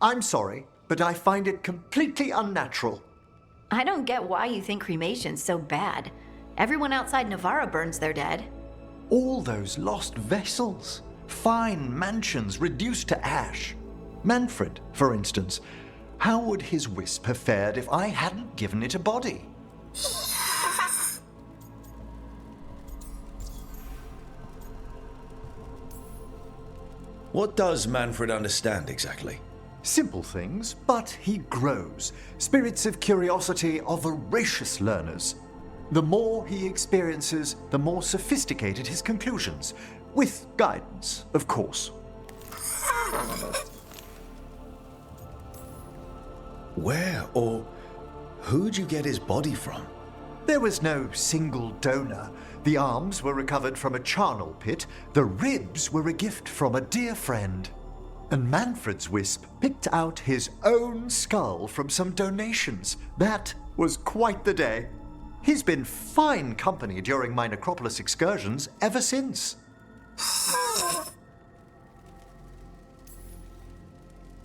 I'm sorry, but I find it completely unnatural. I don't get why you think cremation's so bad. Everyone outside Navarra burns their dead. All those lost vessels, fine mansions reduced to ash. Manfred, for instance, how would his wisp have fared if I hadn't given it a body? What does Manfred understand exactly? Simple things, but he grows. Spirits of curiosity are voracious learners. The more he experiences, the more sophisticated his conclusions. With guidance, of course. Where or who'd you get his body from? There was no single donor. The arms were recovered from a charnel pit. The ribs were a gift from a dear friend. And Manfred's wisp picked out his own skull from some donations. That was quite the day. He's been fine company during my necropolis excursions ever since.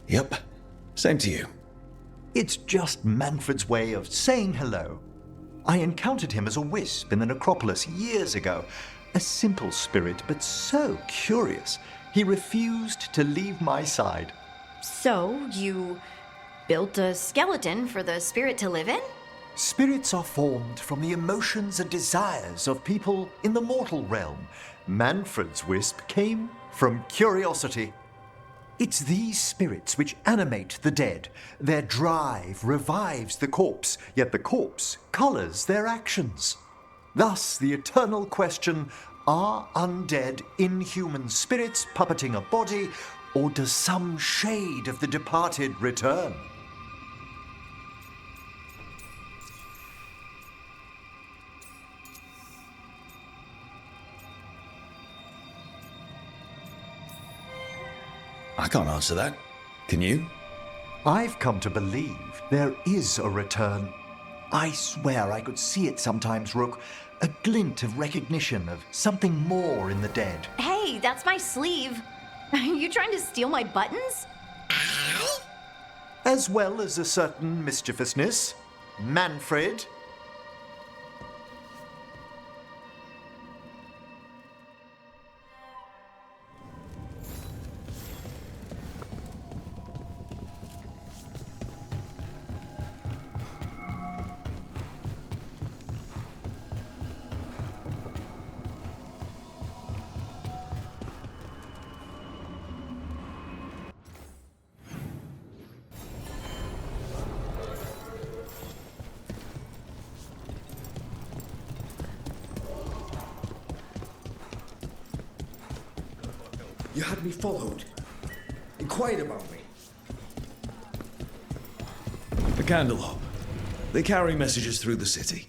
Yep, same to you. It's just Manfred's way of saying hello. I encountered him as a wisp in the necropolis years ago. A simple spirit, but so curious. He refused to leave my side. So, you built a skeleton for the spirit to live in? Spirits are formed from the emotions and desires of people in the mortal realm. Manfred's wisp came from curiosity. It's these spirits which animate the dead. Their drive revives the corpse, yet the corpse colors their actions. Thus, the eternal question, are undead inhuman spirits puppeting a body, or does some shade of the departed return? I can't answer that. Can you? I've come to believe there is a return. I swear I could see it sometimes, Rook. A glint of recognition of something more in the dead. Hey, that's my sleeve. Are you trying to steal my buttons? As well as a certain mischievousness. Manfred. You had me followed. Inquired about me. The candle hop. They carry messages through the city.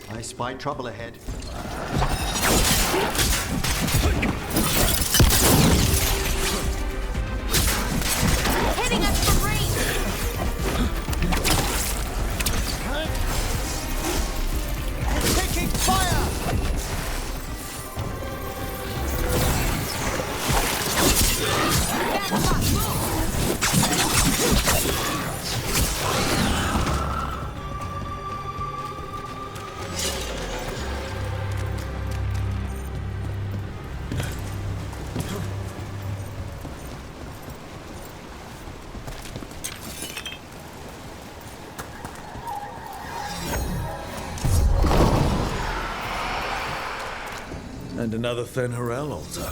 I spy trouble ahead. Hitting us from range! Taking fire! And another Fen'Harel altar.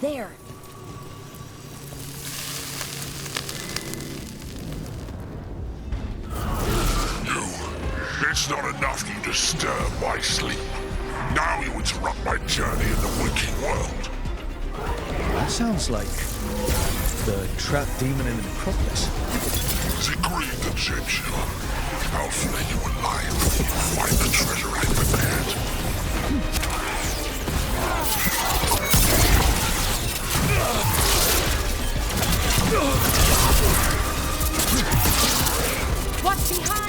there. It's not enough you disturb my sleep. Now you interrupt my journey in the waking world. That sounds like the trapped demon in the necropolis. It's agreed that shapes you. I'll flay you alive if you find the treasure I prepared. What's behind?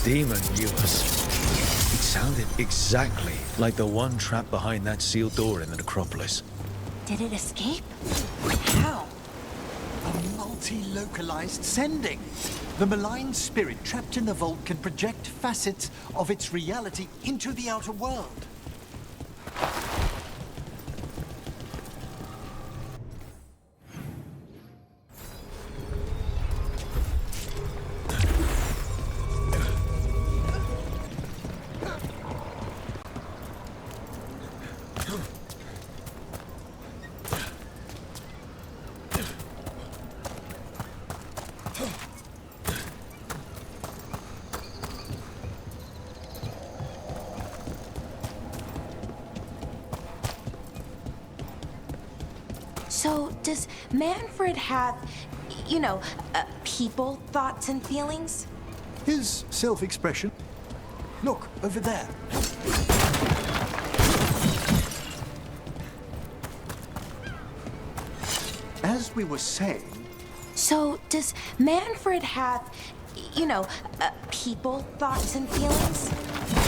Demon knew us. It sounded exactly like the one trapped behind that sealed door in the necropolis. Did it escape? How? A multi-localized sending. The malign spirit trapped in the vault can project facets of its reality into the outer world. So, does Manfred have, you know, people, thoughts, and feelings? His self-expression. Look, over there. As we were saying... So, does Manfred have, you know, people, thoughts, and feelings?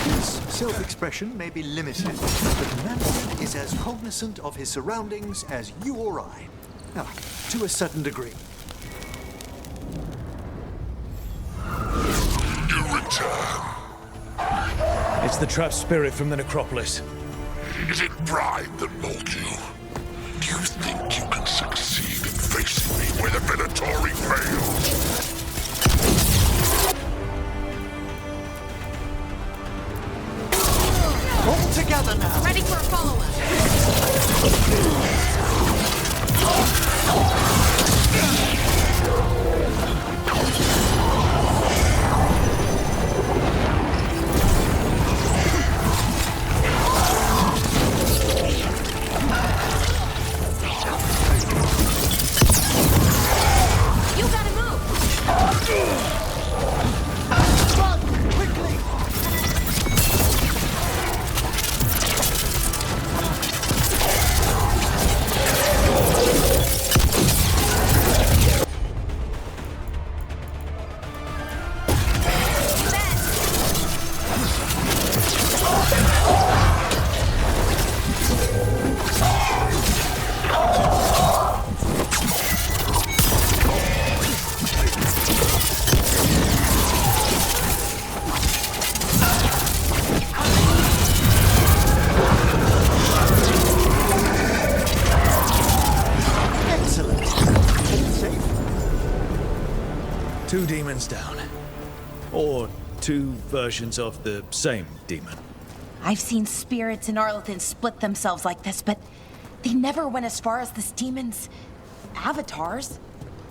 His self-expression may be limited, but Manfred is as cognizant of his surroundings as you or I. To a certain degree. You return. It's the trapped spirit from the necropolis. Is it pride that mold you? Do you think you can succeed in facing me where the Venatori failed? All together now! Ready for a follow-up. You gotta move! Run! Quickly! hands down. Or two versions of the same demon. I've seen spirits in Arlethan split themselves like this, but they never went as far as this demon's avatars.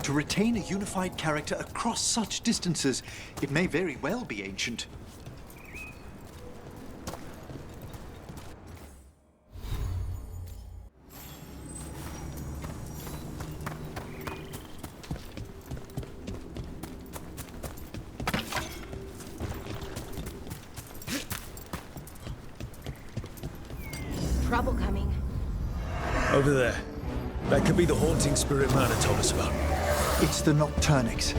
To retain a unified character across such distances, it may very well be ancient. Trouble coming. Over there. That could be the haunting spirit Mana told us about. It's the Nocturnix,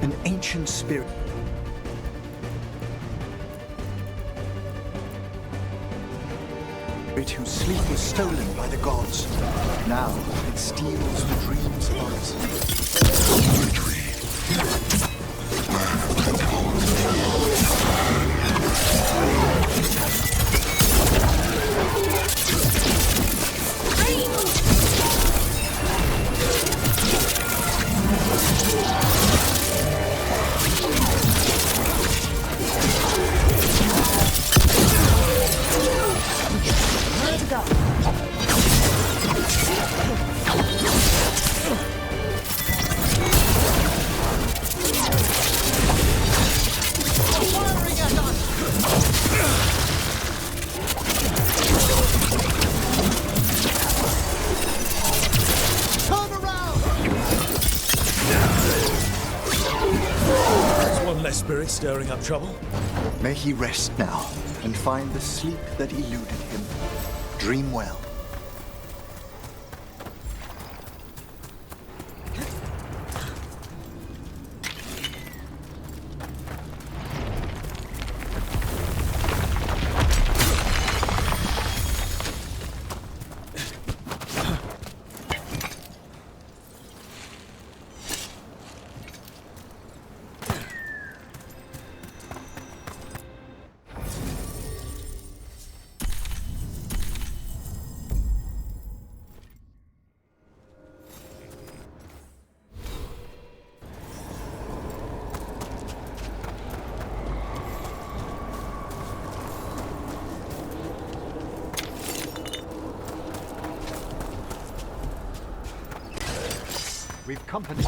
an ancient spirit. Whose sleep was stolen by the gods. Now it steals the dreams of others. Spirit stirring up trouble? May he rest now and find the sleep that eluded him. Dream well. We've company.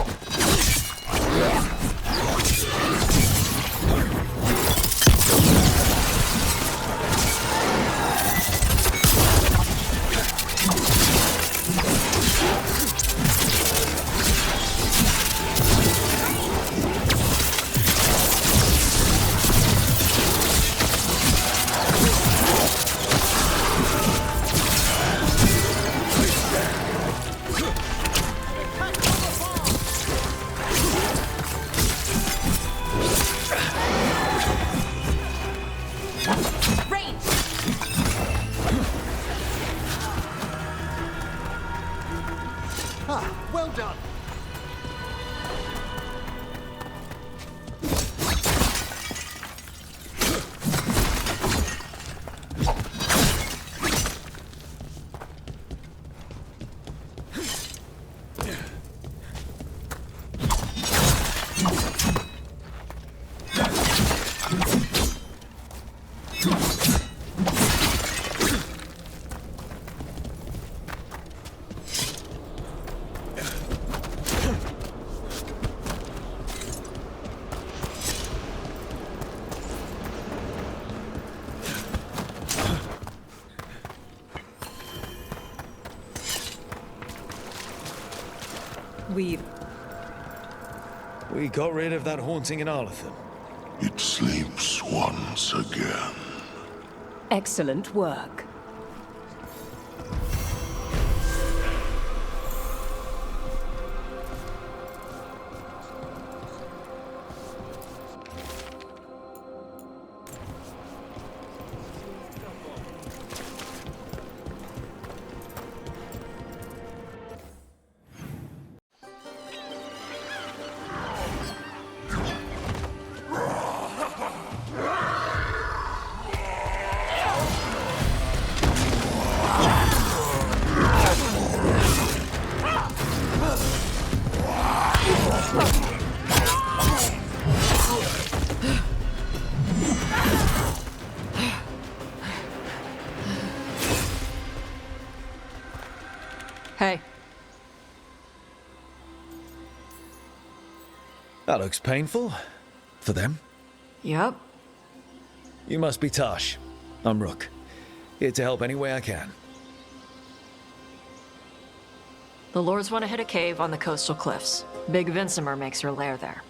Well done. We got rid of that haunting in Arlethan. It sleeps once again. Excellent work. That looks painful. For them. Yup. You must be Tosh. I'm Rook. Here to help any way I can. The Lords want to hit a cave on the coastal cliffs. Big Vincimer makes her lair there.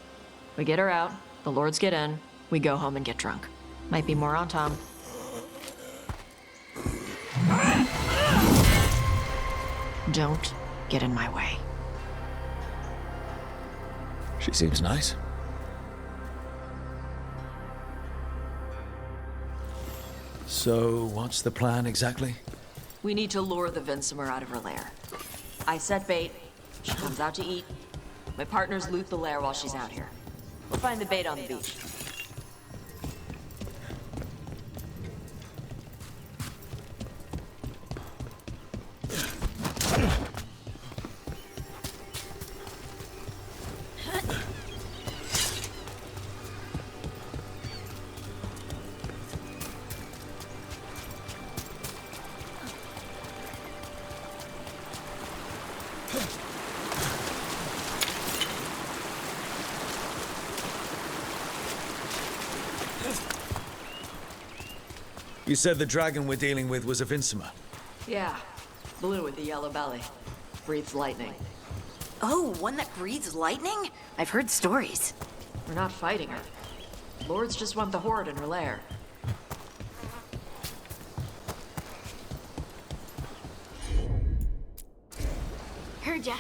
We get her out, the Lords get in, we go home and get drunk. Might be more on Tom. Don't get in my way. She seems nice. So, what's the plan exactly? We need to lure the Vincimer out of her lair. I set bait, she comes out to eat. My partners loot the lair while she's out here. We'll find the bait on the beach. You said the dragon we're dealing with was a Vincimer. Yeah, blue with the yellow belly. Breathes lightning. Oh, one that breathes lightning? I've heard stories. We're not fighting her. Lords just want the horde in her lair. Heard ya.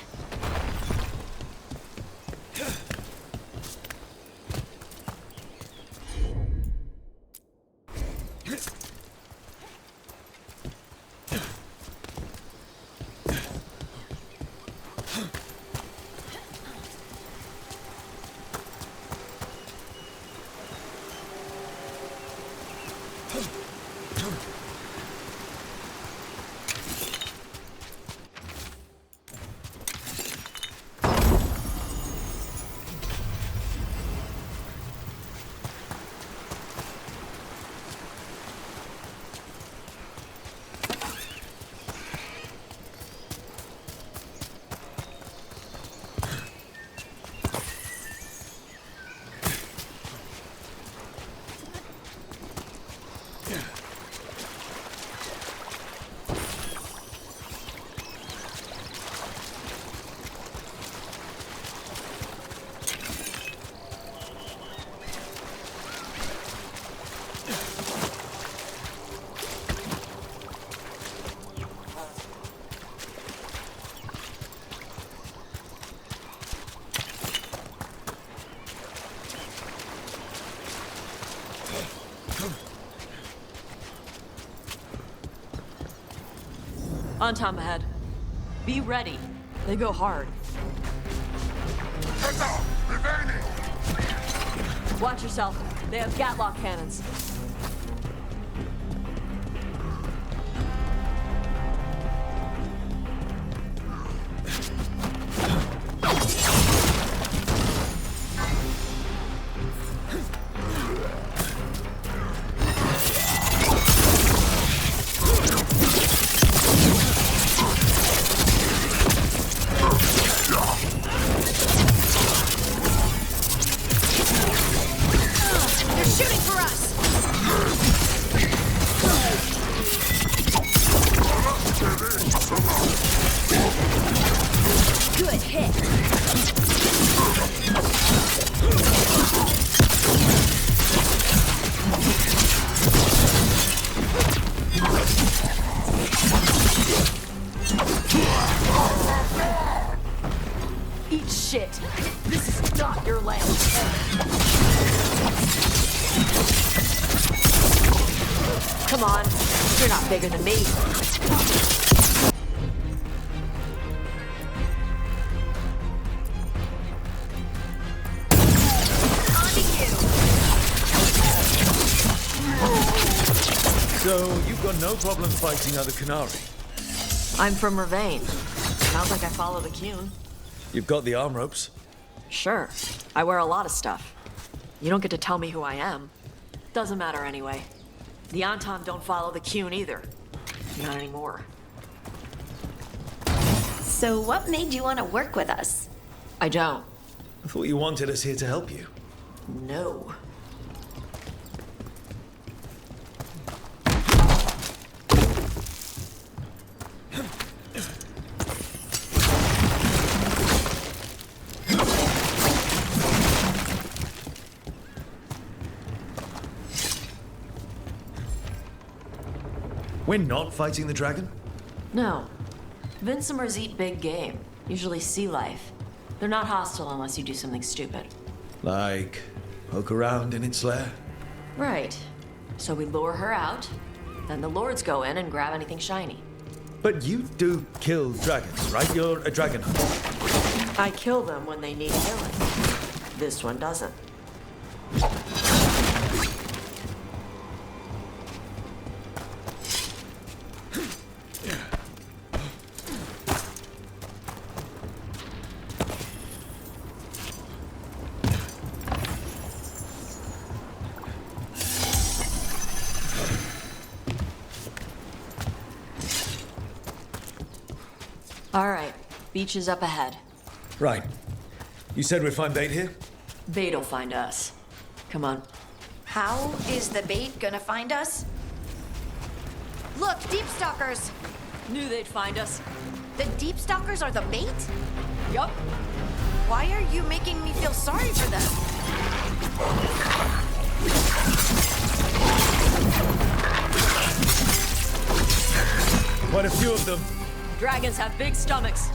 On Tom ahead. Be ready. They go hard. Get up! Remaining! Watch yourself. They have Gatlock cannons. Eat shit. This is not your land. Come on. You're not bigger than me. So, you've got no problem fighting other Canary? I'm from Ravain. Sounds like I follow the Cune. You've got the arm ropes? Sure. I wear a lot of stuff. You don't get to tell me who I am. Doesn't matter anyway. The Anton don't follow the Cune either. Not anymore. So what made you want to work with us? I don't. I thought you wanted us here to help you. No. We're not fighting the dragon? No. Vincimers eat big game, usually sea life. They're not hostile unless you do something stupid. Like, poke around in its lair? Right. So we lure her out, then the lords go in and grab anything shiny. But you do kill dragons, right? You're a dragon hunter. I kill them when they need killing. This one doesn't. All right, beach is up ahead. Right. You said we'd find bait here? Bait'll find us. Come on. How is the bait gonna find us? Look, deep stalkers! Knew they'd find us. The deep stalkers are the bait? Yup. Why are you making me feel sorry for them? Quite a few of them. Dragons have big stomachs.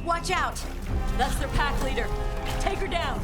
Watch out! That's their pack leader. Take her down.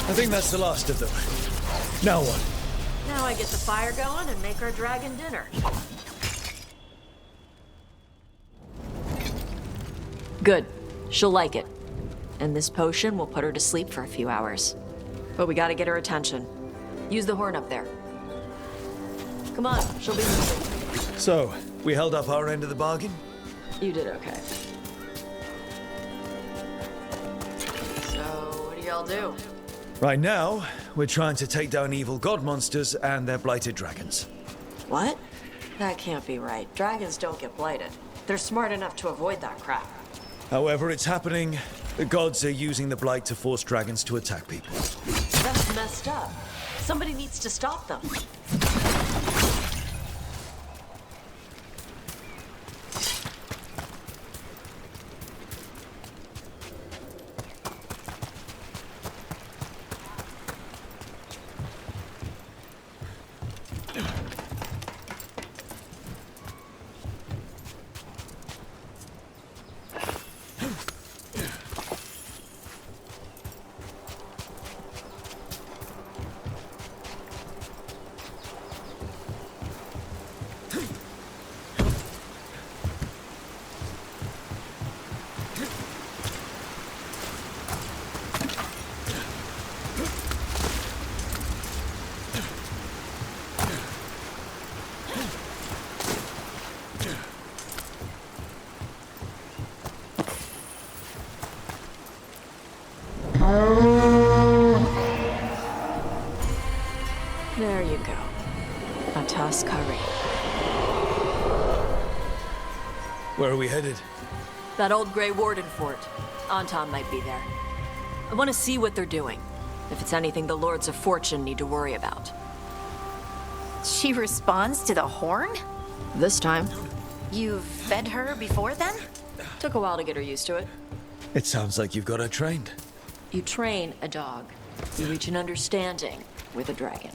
I think that's the last of them. Now what? Now I get the fire going and make our dragon dinner. Good. She'll like it. And this potion will put her to sleep for a few hours. But we gotta get her attention. Use the horn up there. Come on, she'll be moving. So, we held up our end of the bargain? You did okay. So, what do y'all do? Right now, we're trying to take down evil god monsters and their blighted dragons. What? That can't be right. Dragons don't get blighted. They're smart enough to avoid that crap. However it's happening, the gods are using the blight to force dragons to attack people. That's messed up. Somebody needs to stop them. There you go. A toss curry. Where are we headed? That old Grey Warden fort. Anton might be there. I want to see what they're doing. If it's anything the Lords of Fortune need to worry about. She responds to the horn? This time, You've fed her before then? took a while to get her used to it. It sounds like you've got her trained. You train a dog. You reach an understanding with a dragon.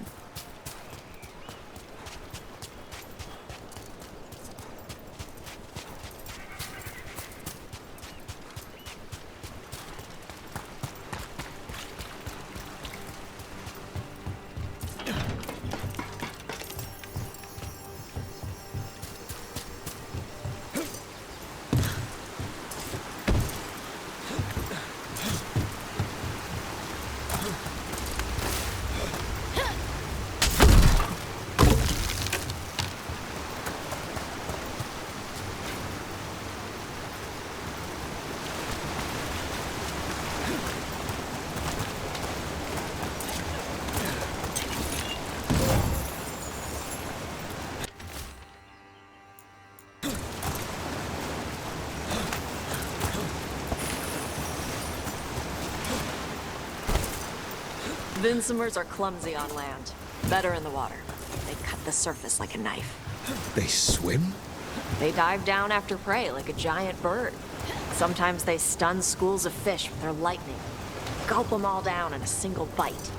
Vincimers are clumsy on land, better in the water. They cut the surface like a knife. They swim? They dive down after prey like a giant bird. Sometimes they stun schools of fish with their lightning. Gulp them all down in a single bite.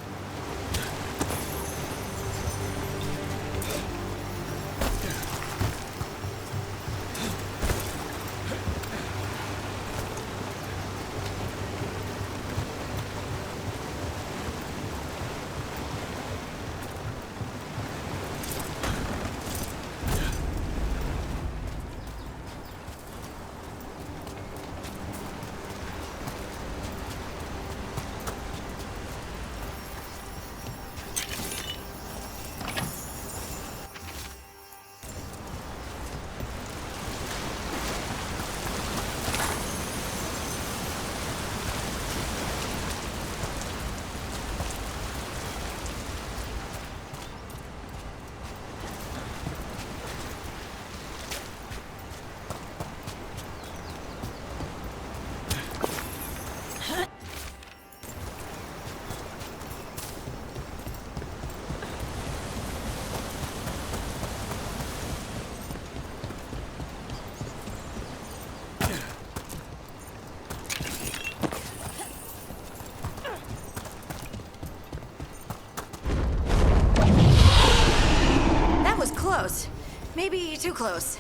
Close. Maybe too close.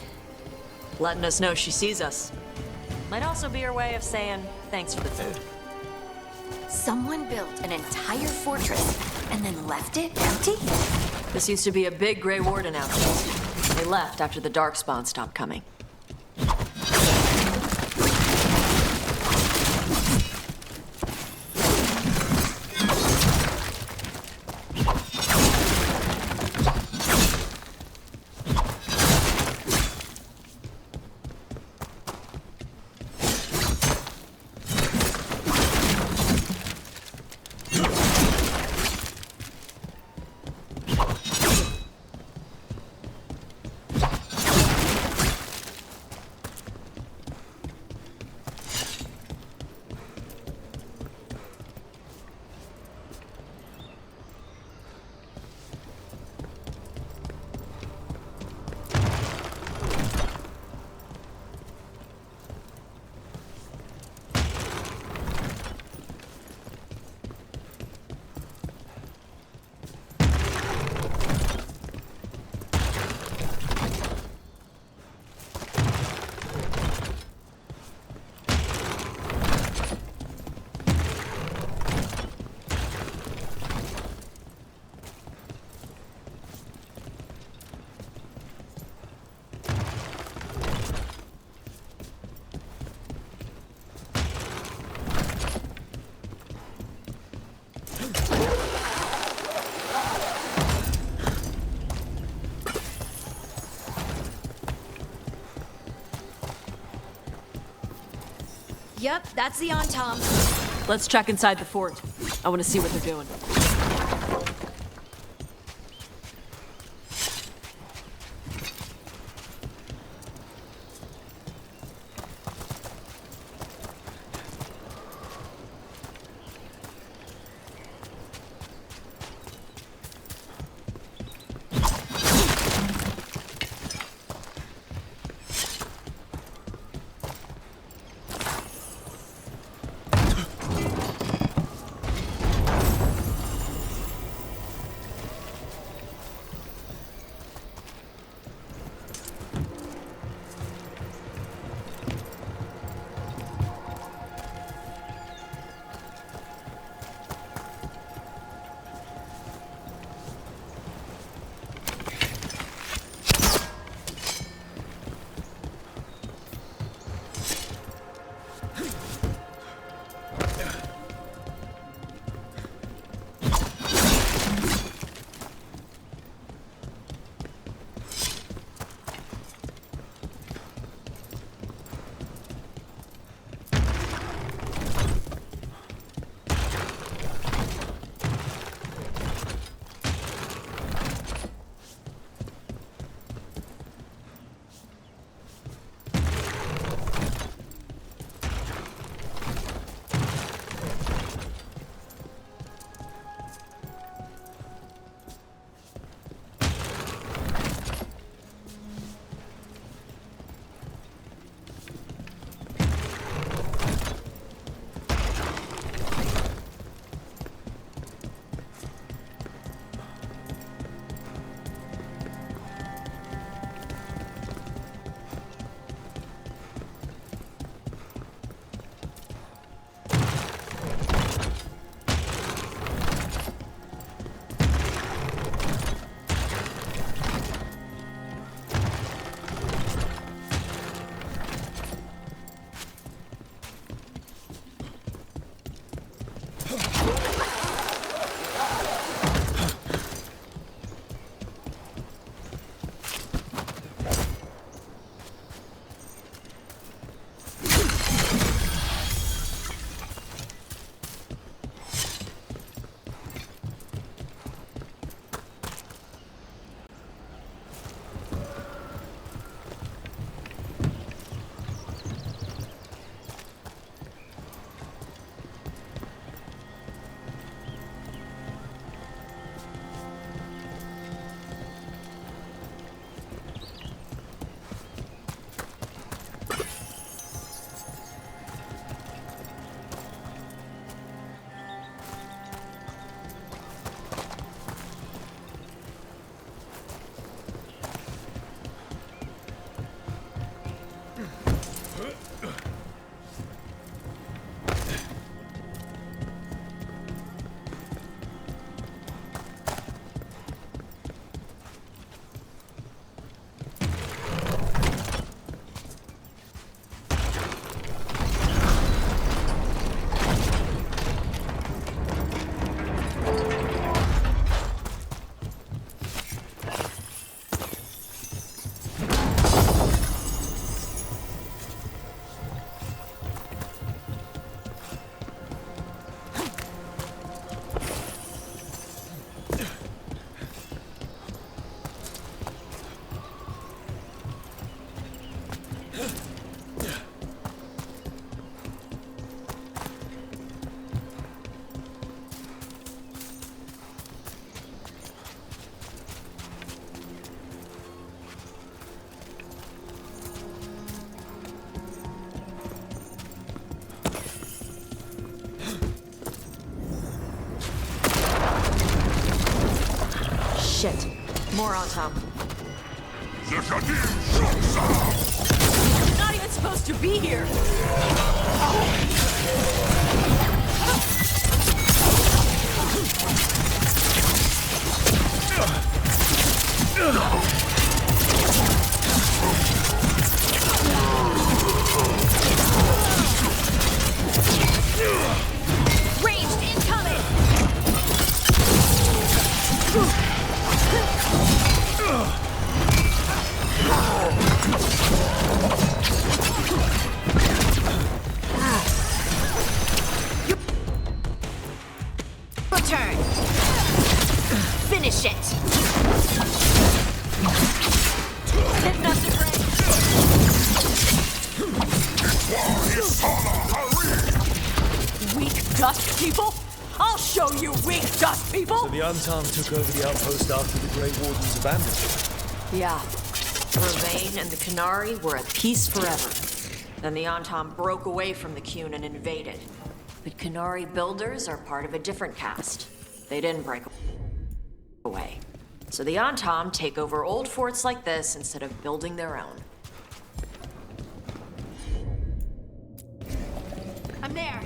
Letting us know she sees us. Might also be her way of saying thanks for the food. Someone built an entire fortress and then left it empty? This used to be a big Grey Warden outpost. They left after the Darkspawn stopped coming. Yep, that's the Antom. Let's check inside the fort. I want to see what they're doing. Shit. More on top. You're Not even supposed to be here! Ranged incoming! Finish it! Hit nothing right. Weak dust people? I'll show you weak dust people! So the Untom took over the outpost after the Grey Wardens abandoned it. Yeah. Vervain and the Canary were at peace forever. Then the Untom broke away from the Qun and invaded. But Canary builders are part of a different caste. They didn't break away. So the Untom take over old forts like this instead of building their own. I'm there.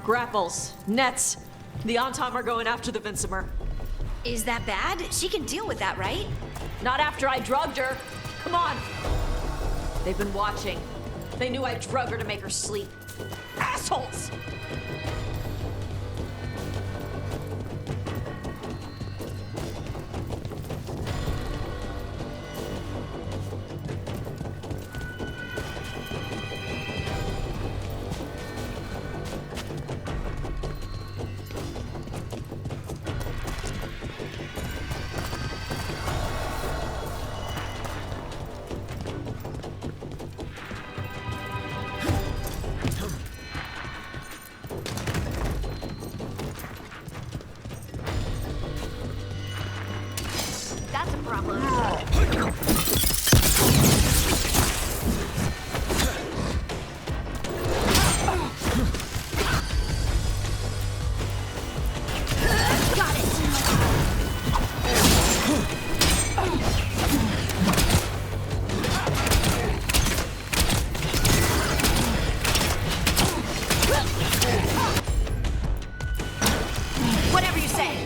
Grapples, nets. The Untom are going after the Vincimer. Is that bad? She can deal with that, right? Not after I drugged her. Come on. They've been watching. They knew I drug her to make her sleep. Assholes! That's a problem. Got it! Whatever you say.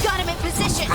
Got him in position.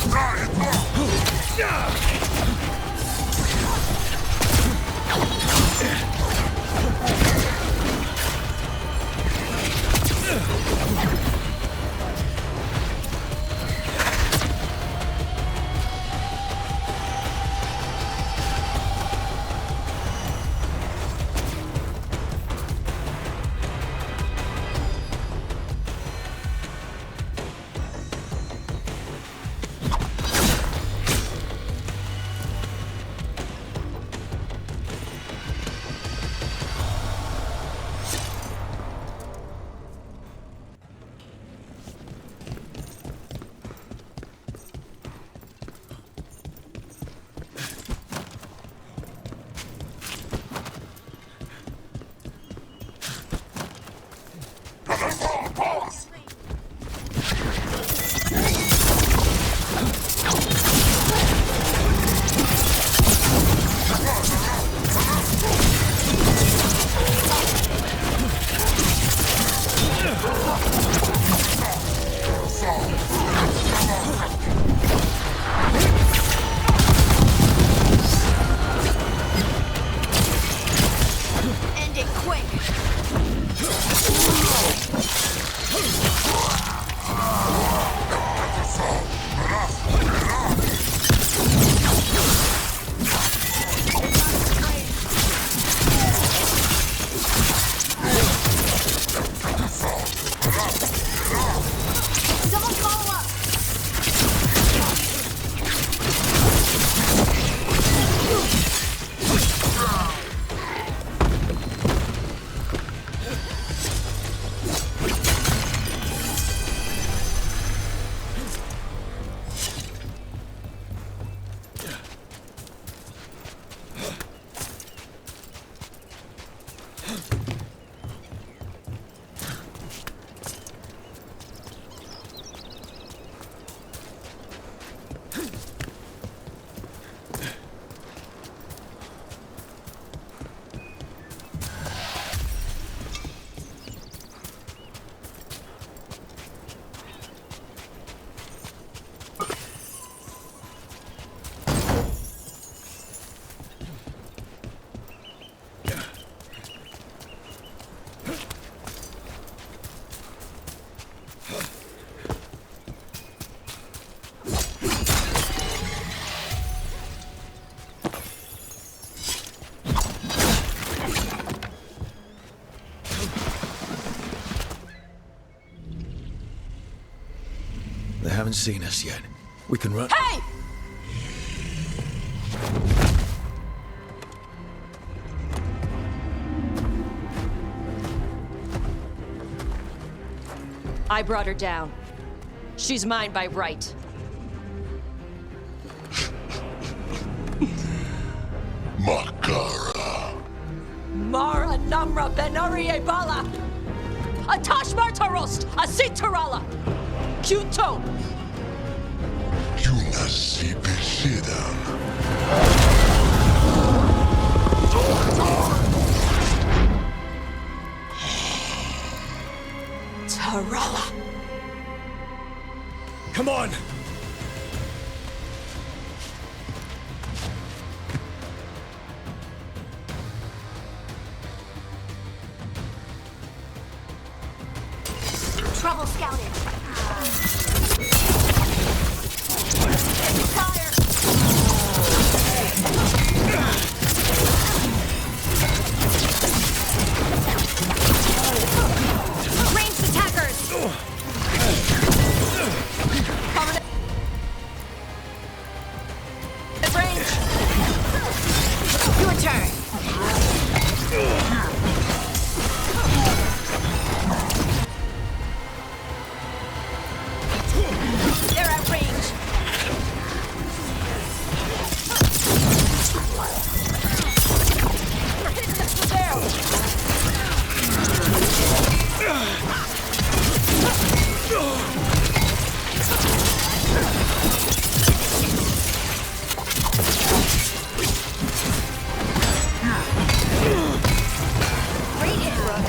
They haven't seen us yet. We can run. Hey! I brought her down. She's mine by right. Makara. Mara Namra Benarie Bala! Atash Martarost! Asitarala! Kyunto! Yunasi Besidan. Tarala! Come on! Trouble scouted. Fire! Ranged attackers! Cover the range! Your turn. They're at range. We're hitting the there! Read it, Brooke.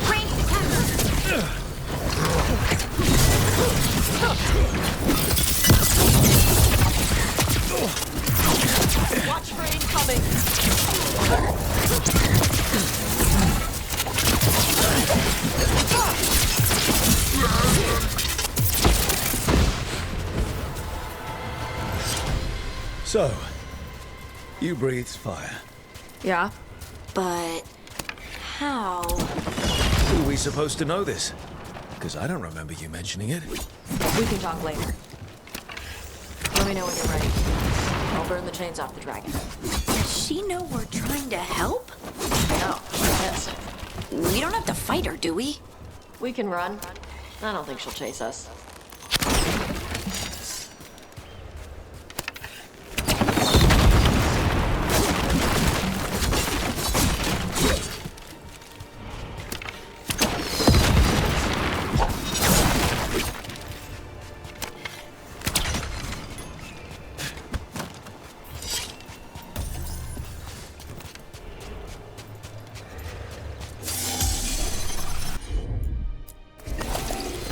Ranged attackers! Watch for incoming! So, you breathed fire. Yeah? But... how? Were we supposed to know this? Because I don't remember you mentioning it. We can talk later. Let me know when you're ready. I'll burn the chains off the dragon. Does she know we're trying to help? No, yes. We don't have to fight her, do we? We can run. I don't think she'll chase us.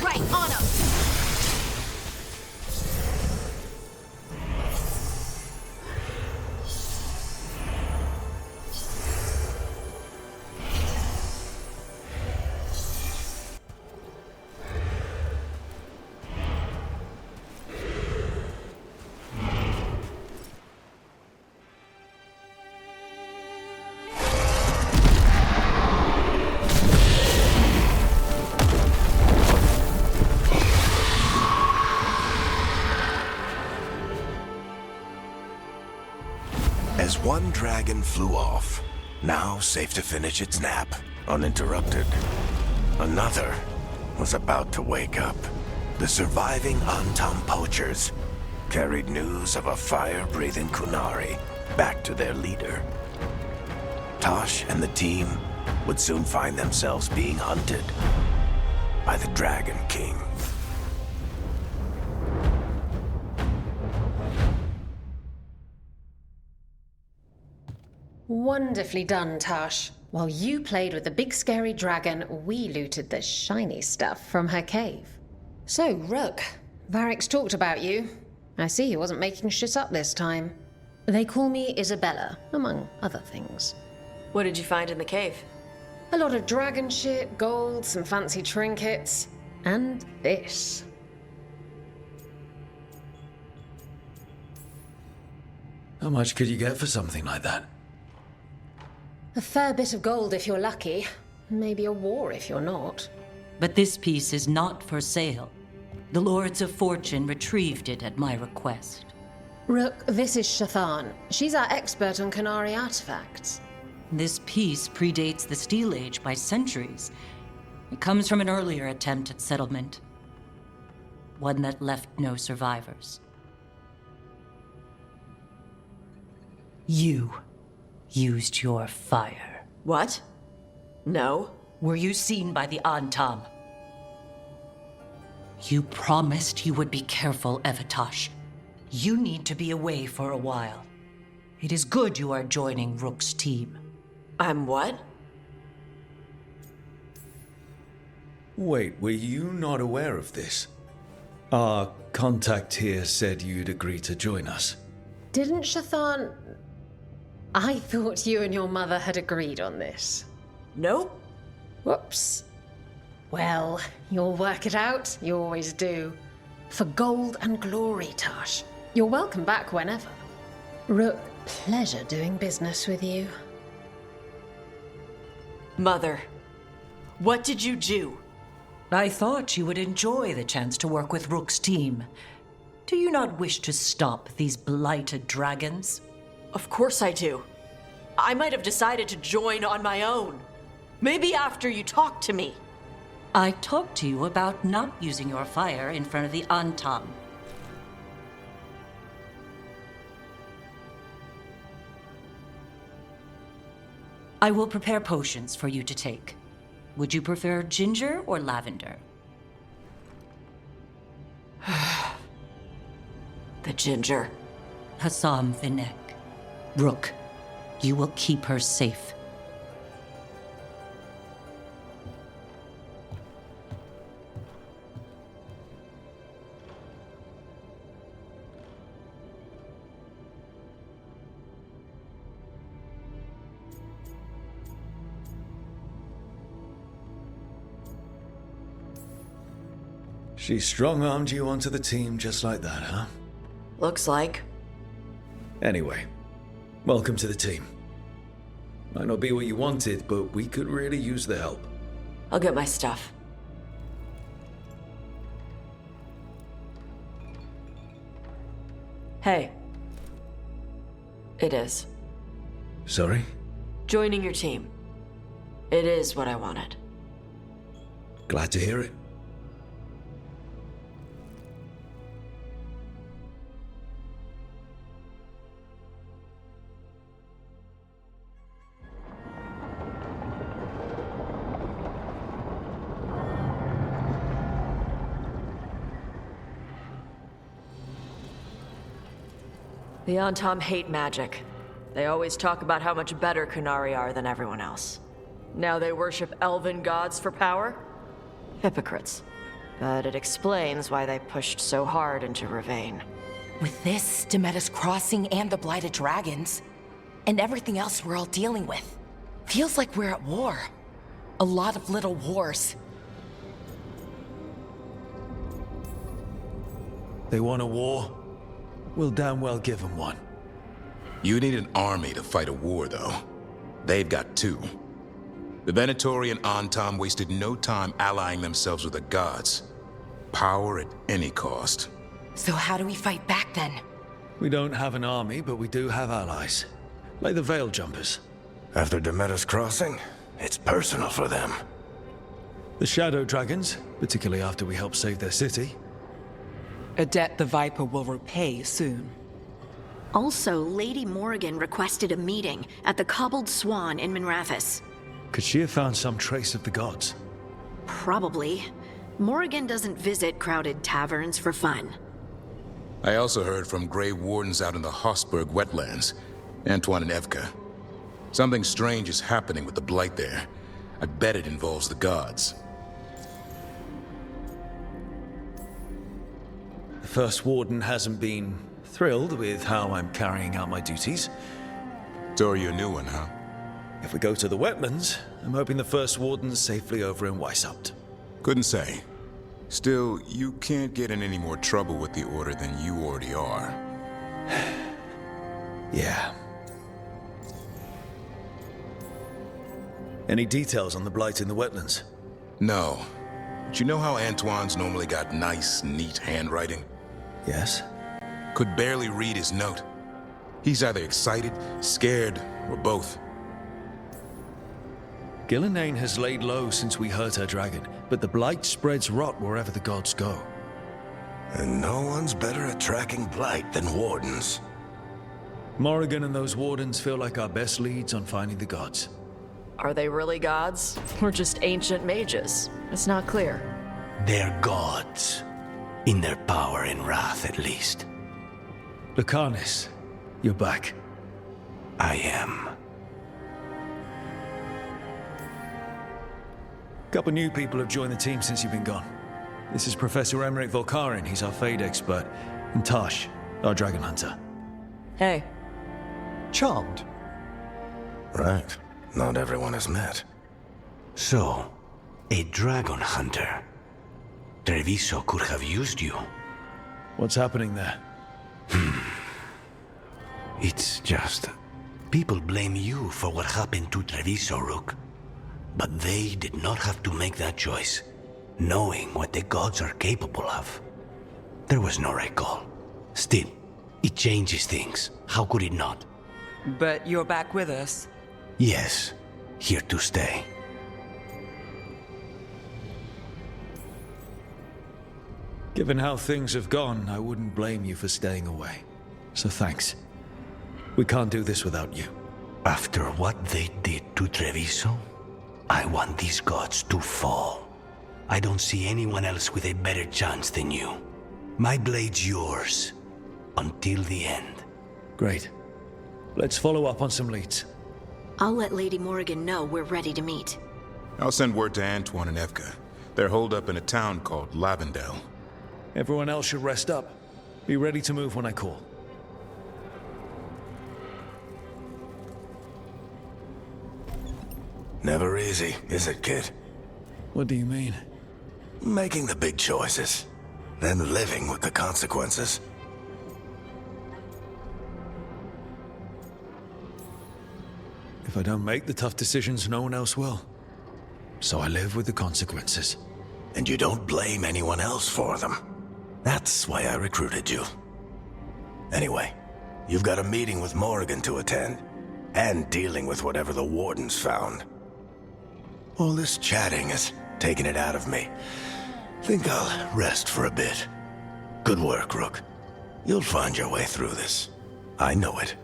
Right, on him! As one dragon flew off, now safe to finish its nap, uninterrupted, another was about to wake up. The surviving Antam poachers carried news of a fire-breathing Kunari back to their leader. Tosh and the team would soon find themselves being hunted by the Dragon King. Wonderfully done, Tash. While you played with the big scary dragon, we looted the shiny stuff from her cave. So, Rook, Varric's talked about you. I see he wasn't making shit up this time. They call me Isabella, among other things. What did you find in the cave? A lot of dragon shit, gold, some fancy trinkets, and this. How much could you get for something like that? A fair bit of gold if you're lucky. Maybe a war if you're not. But this piece is not for sale. The Lords of Fortune retrieved it at my request. Rook, this is Shathan. She's our expert on Qunari artifacts. This piece predates the Steel Age by centuries. It comes from an earlier attempt at settlement. One that left no survivors. You used your fire. What? No. Were you seen by the Antam? You promised you would be careful, Evatosh. You need to be away for a while. It is good you are joining Rook's team. I'm what? Wait, were you not aware of this? Our contact here said you'd agree to join us. Didn't Shathan... I thought you and your mother had agreed on this. Nope. Whoops. Well, you'll work it out. You always do. For gold and glory, Tash. You're welcome back whenever. Rook, pleasure doing business with you. Mother, what did you do? I thought you would enjoy the chance to work with Rook's team. Do you not wish to stop these blighted dragons? Of course I do. I might have decided to join on my own. Maybe after you talked to me. I talked to you about not using your fire in front of the Antam. I will prepare potions for you to take. Would you prefer ginger or lavender? The ginger. Hassam Vinek. Rook, you will keep her safe. She strong-armed you onto the team just like that, huh? Looks like. Anyway, welcome to the team. Might not be what you wanted, but we could really use the help. I'll get my stuff. Hey. It is. Sorry? Joining your team. It is what I wanted. Glad to hear it. The Antam hate magic. They always talk about how much better Qunari are than everyone else. Now they worship elven gods for power? Hypocrites. But it explains why they pushed so hard into Ravane. With this, Demeter's Crossing and the Blighted Dragons, and everything else we're all dealing with, feels like we're at war. A lot of little wars. They want a war? We'll damn well give them one. You need an army to fight a war, though. They've got two. The Venatori and Antam wasted no time allying themselves with the gods. Power at any cost. So how do we fight back then? We don't have an army, but we do have allies. Like the Veil Jumpers. After Demeter's Crossing, it's personal for them. The Shadow Dragons, particularly after we helped save their city. A debt the Viper will repay soon. Also, Lady Morrigan requested a meeting at the Cobbled Swan in Minrathous. Could she have found some trace of the gods? Probably. Morrigan doesn't visit crowded taverns for fun. I also heard from Grey Wardens out in the Hossberg wetlands, Antoine and Evka. Something strange is happening with the Blight there. I bet it involves the gods. The First Warden hasn't been thrilled with how I'm carrying out my duties. So are you a new one, huh? If we go to the wetlands, I'm hoping the first warden's safely over in Weishaupt. Couldn't say. Still, you can't get in any more trouble with the Order than you already are. Yeah. Any details on the blight in the wetlands? No. But you know how Antoine's normally got nice, neat handwriting? Yes. Could barely read his note. He's either excited, scared, or both. Gillenane has laid low since we hurt her dragon, but the blight spreads rot wherever the gods go. And no one's better at tracking blight than wardens. Morrigan and those wardens feel like our best leads on finding the gods. Are they really gods? Or just ancient mages? It's not clear. They're gods. In their power and wrath, at least. Lucanus, you're back. I am. Couple new people have joined the team since you've been gone. This is Professor Emmerich Volkarin, he's our Fade expert, and Tash, our dragon hunter. Hey. Charmed. Right. Not everyone has met. So, a dragon hunter. Treviso could have used you. What's happening there? It's just... people blame you for what happened to Treviso, Rook. But they did not have to make that choice, knowing what the gods are capable of. There was no recall. Still, it changes things. How could it not? But you're back with us. Yes, here to stay. Given how things have gone, I wouldn't blame you for staying away. So thanks. We can't do this without you. After what they did to Treviso, I want these gods to fall. I don't see anyone else with a better chance than you. My blade's yours. Until the end. Great. Let's follow up on some leads. I'll let Lady Morrigan know we're ready to meet. I'll send word to Antoine and Evka. They're holed up in a town called Lavendel. Everyone else should rest up. Be ready to move when I call. Never easy, is it, kid? What do you mean? Making the big choices, then living with the consequences. If I don't make the tough decisions, no one else will. So I live with the consequences. And you don't blame anyone else for them. That's why I recruited you. Anyway, you've got a meeting with Morrigan to attend, and dealing with whatever the wardens found. All this chatting is taking it out of me. Think I'll rest for a bit. Good work, Rook. You'll find your way through this. I know it.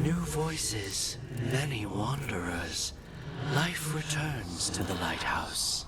New voices, many wanderers. Life returns to the lighthouse.